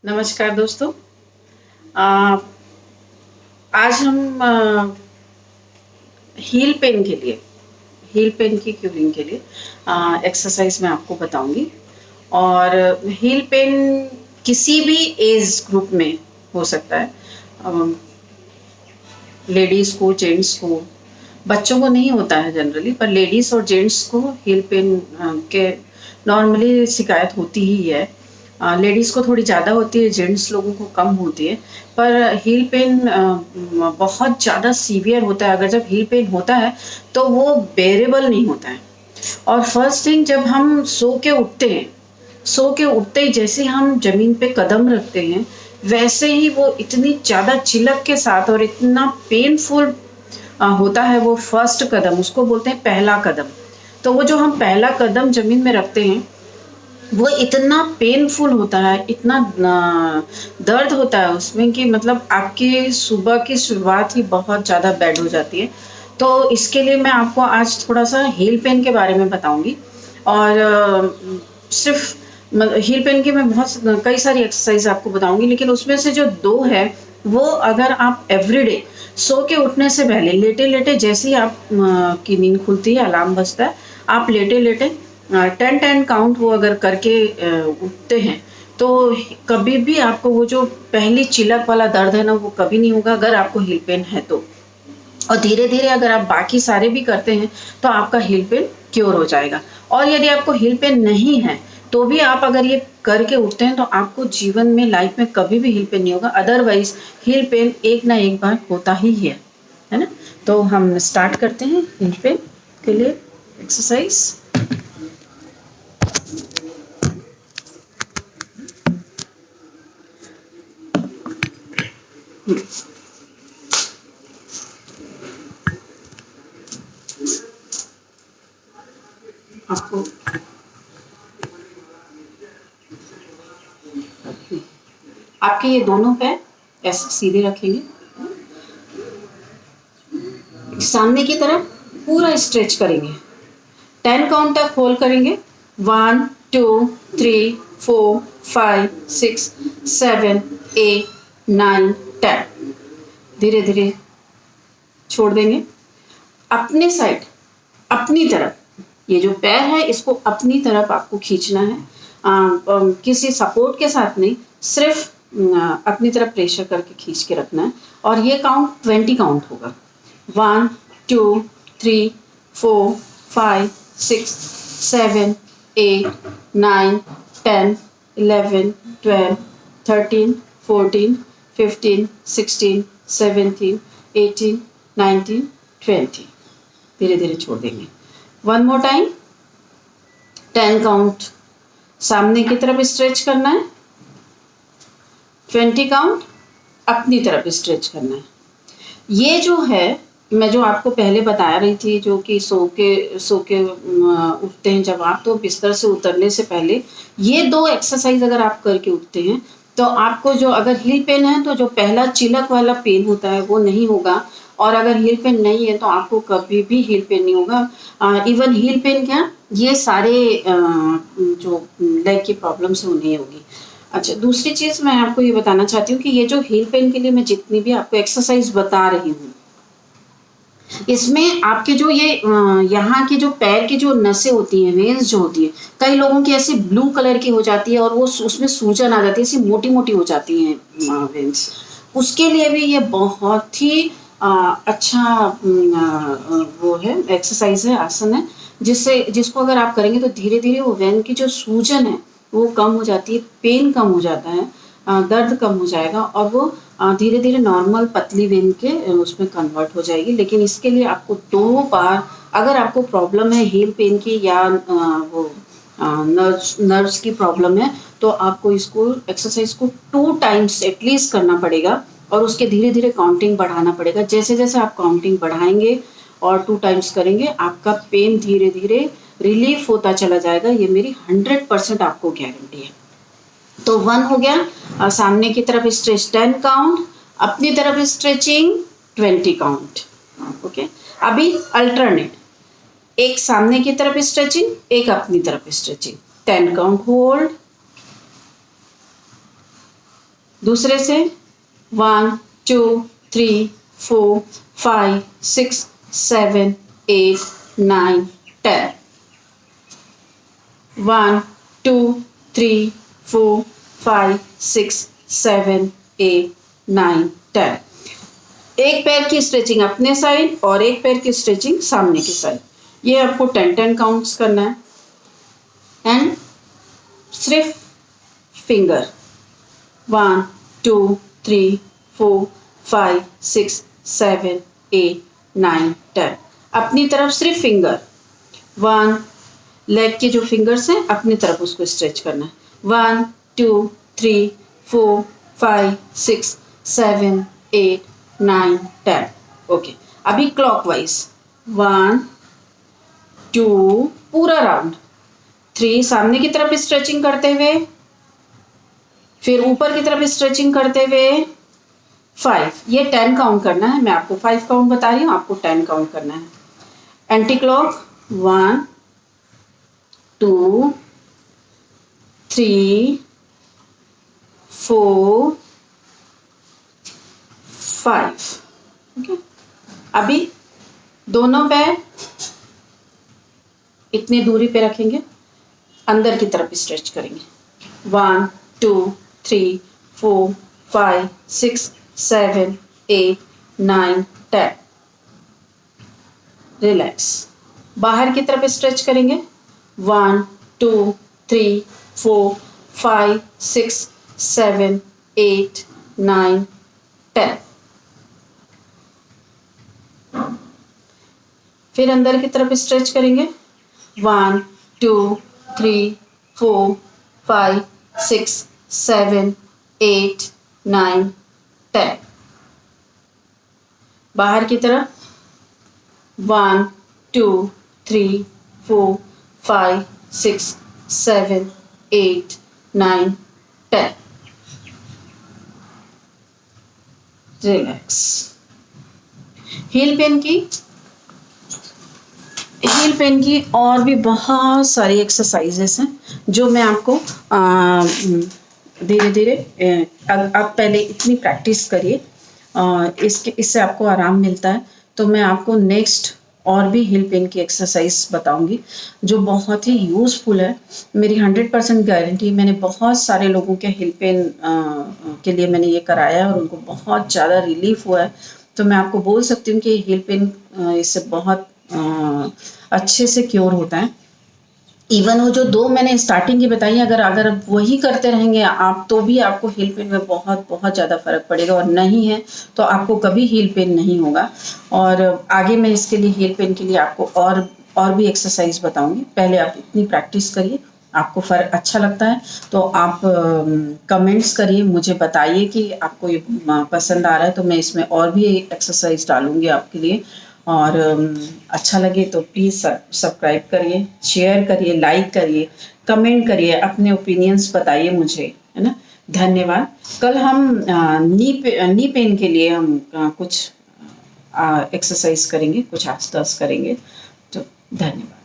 नमस्कार दोस्तों। आ, आज हम हील पेन की क्यूरिंग के लिए एक्सरसाइज मैं आपको बताऊंगी। और हील पेन किसी भी एज ग्रुप में हो सकता है। लेडीज को, जेंट्स को, बच्चों को नहीं होता है जनरली, पर लेडीज और जेंट्स को हील पेन के नॉर्मली शिकायत होती ही है। लेडीज़ को थोड़ी ज़्यादा होती है, जेंट्स लोगों को कम होती है। पर हील पेन बहुत ज़्यादा सीवियर होता है। अगर जब हील पेन होता है तो वो बेरेबल नहीं होता है। और फर्स्ट थिंग, जब हम सो के उठते ही जैसे हम जमीन पे कदम रखते हैं, वैसे ही वो इतनी ज़्यादा चिलक के साथ और इतना पेनफुल होता है। वो फर्स्ट कदम, उसको बोलते हैं पहला कदम। तो वो जो हम पहला कदम जमीन में रखते हैं, वो इतना पेनफुल होता है, इतना दर्द होता है उसमें कि मतलब आपकी सुबह की शुरुआत ही बहुत ज़्यादा बैड हो जाती है। तो इसके लिए मैं आपको आज थोड़ा सा हील पेन के बारे में बताऊंगी। और सिर्फ हील पेन की मैं बहुत कई सारी एक्सरसाइज आपको बताऊंगी, लेकिन उसमें से जो दो है, वो अगर आप एवरीडे सो के उठने से पहले, लेटे लेटे जैसे ही आप की नींद खुलती है, अलार्म बजता है, आप लेटे लेटे 10-10 काउंट वो अगर करके उठते हैं, तो कभी भी आपको वो जो पहली चिलक वाला दर्द है ना, वो कभी नहीं होगा, अगर आपको हील पेन है तो। और धीरे धीरे अगर आप बाकी सारे भी करते हैं तो आपका हील पेन क्योर हो जाएगा। और यदि आपको हील पेन नहीं है तो भी आप अगर ये करके उठते हैं तो आपको जीवन में, लाइफ में कभी भी हील पेन नहीं होगा। अदरवाइज हील पेन एक ना एक बार होता ही है ना। तो हम स्टार्ट करते हैं हील पेन के लिए एक्सरसाइज। आपको आपके ये दोनों पैर ऐसे सीधे रखेंगे, सामने की तरफ पूरा स्ट्रेच करेंगे, 10 काउंट तक होल्ड करेंगे। 1 2 3 4 5 6 7 8 9 10। धीरे धीरे छोड़ देंगे। अपने साइड, अपनी तरफ, ये जो पैर है इसको अपनी तरफ आपको खींचना है। किसी सपोर्ट के साथ नहीं, सिर्फ अपनी तरफ प्रेशर करके खींच के रखना है। और ये काउंट 20 काउंट होगा। 1 2 3 4 5 6 7 8 9 10 11 12 13 14 15 16 17 18 19 20। धीरे धीरे छोड़ देंगे। वन मोर टाइम, 10 काउंट सामने की तरफ स्ट्रेच करना है, 20 काउंट अपनी तरफ स्ट्रेच करना है। ये जो है, मैं जो आपको पहले बता रही थी, जो कि सो के उठते हैं जब आप, तो बिस्तर से उतरने से पहले ये दो एक्सरसाइज अगर आप करके उठते हैं तो आपको जो, अगर हील पेन है तो जो पहला चिलक वाला पेन होता है वो नहीं होगा। और अगर हील पेन नहीं है तो आपको कभी भी हील पेन नहीं होगा। इवन हील पेन क्या, ये सारे जो लेग की प्रॉब्लम्स है उन्हें होगी। अच्छा, दूसरी चीज़ मैं आपको ये बताना चाहती हूँ कि ये जो हील पेन के लिए मैं जितनी भी आपको एक्सरसाइज बता रही हूँ, इसमें आपके जो ये यहाँ की जो पैर की जो नसें होती हैं, वेन्स जो होती है, कई लोगों की ऐसी ब्लू कलर की हो जाती है और वो उसमें सूजन आ जाती है, ऐसी मोटी मोटी हो जाती हैं वेन्स। उसके लिए भी ये बहुत ही अच्छा वो है, एक्सरसाइज है, आसन है, जिसको अगर आप करेंगे तो धीरे धीरे वो वेन की जो सूजन है वो कम हो जाती है, पेन कम हो जाता है, दर्द कम हो जाएगा और वो धीरे धीरे नॉर्मल पतली वेन के उसमें कन्वर्ट हो जाएगी। लेकिन इसके लिए आपको 2 बार, अगर आपको प्रॉब्लम है हील पेन की या वो नर्व्स की प्रॉब्लम है, तो आपको इसको एक्सरसाइज को 2 टाइम्स एटलीस्ट करना पड़ेगा। और उसके धीरे धीरे काउंटिंग बढ़ाना पड़ेगा। जैसे जैसे आप काउंटिंग बढ़ाएंगे और 2 टाइम्स करेंगे, आपका पेन धीरे धीरे रिलीफ होता चला जाएगा। ये मेरी 100% आपको गारंटी है। तो 1 हो गया, सामने की तरफ स्ट्रेच 10 काउंट, अपनी तरफ स्ट्रेचिंग 20 काउंट। ओके, अभी अल्टरनेट, एक सामने की तरफ स्ट्रेचिंग, एक अपनी तरफ स्ट्रेचिंग, 10 काउंट होल्ड, दूसरे से 1 2 3 4 5 6 7 8 9 10 1 2 3 4 5 6 7 8 9 10 एक पैर की स्ट्रेचिंग अपने साइड और एक पैर की स्ट्रेचिंग सामने की साइड। ये आपको 10 काउंट्स करना है एंड सिर्फ फिंगर 1 2 3 4 5 6 7 8 9 10 अपनी तरफ सिर्फ फिंगर 1 लेग के जो फिंगर्स हैं अपनी तरफ उसको स्ट्रेच करना है 1 2 3 4 5 6 7 8 9 10 ओके। अभी क्लॉकवाइज 1 2 पूरा राउंड 3 सामने की तरफ स्ट्रेचिंग करते हुए, फिर ऊपर की तरफ स्ट्रेचिंग करते हुए 5, ये 10 काउंट करना है। मैं आपको 5 काउंट बता रही हूँ, आपको 10 काउंट करना है। Anti clock 1 2 3 4 5 okay. अभी दोनों पैर इतनी दूरी पे रखेंगे, अंदर की तरफ स्ट्रेच करेंगे 1 2 3 4 5 6 7 8 9 10 रिलैक्स। बाहर की तरफ स्ट्रेच करेंगे 1 2 3 4 5 6 7 8 9 10 फिर अंदर की तरफ स्ट्रेच करेंगे 1 2 3 4 5 6 7 8 9 10 बाहर की तरफ 1 2 3 4 5 6 7 8 9 10 रिलैक्स। हील पेन की और भी बहुत सारी एक्सरसाइजेस हैं जो मैं आपको धीरे धीरे आप पहले इतनी प्रैक्टिस करिए, इससे आपको आराम मिलता है। तो मैं आपको नेक्स्ट और भी हील पेन की एक्सरसाइज बताऊंगी जो बहुत ही यूज़फुल है। मेरी 100% गारंटी, मैंने बहुत सारे लोगों के हील पेन के लिए मैंने ये कराया है और उनको बहुत ज़्यादा रिलीफ हुआ है। तो मैं आपको बोल सकती हूँ कि हील पेन इससे बहुत अच्छे से क्योर होता है। इवन वो जो 2 मैंने स्टार्टिंग की बताई, अगर वही करते रहेंगे आप तो भी आपको हील पेन में बहुत बहुत ज़्यादा फर्क पड़ेगा, और नहीं है तो आपको कभी हील पेन नहीं होगा। और आगे मैं इसके लिए हील पेन के लिए आपको और भी एक्सरसाइज बताऊंगी। पहले आप इतनी प्रैक्टिस करिए, आपको फर्क अच्छा लगता है तो आप कमेंट्स करिए, मुझे बताइए कि आपको ये पसंद आ रहा है तो मैं इसमें और भी एक्सरसाइज डालूंगी आपके लिए। और अच्छा लगे तो प्लीज़ सब्सक्राइब करिए, शेयर करिए, लाइक करिए, कमेंट करिए, अपने ओपिनियंस बताइए मुझे, है ना। धन्यवाद। कल हम नी पेन के लिए हम कुछ एक्सरसाइज करेंगे, कुछ आस्तास करेंगे। तो धन्यवाद।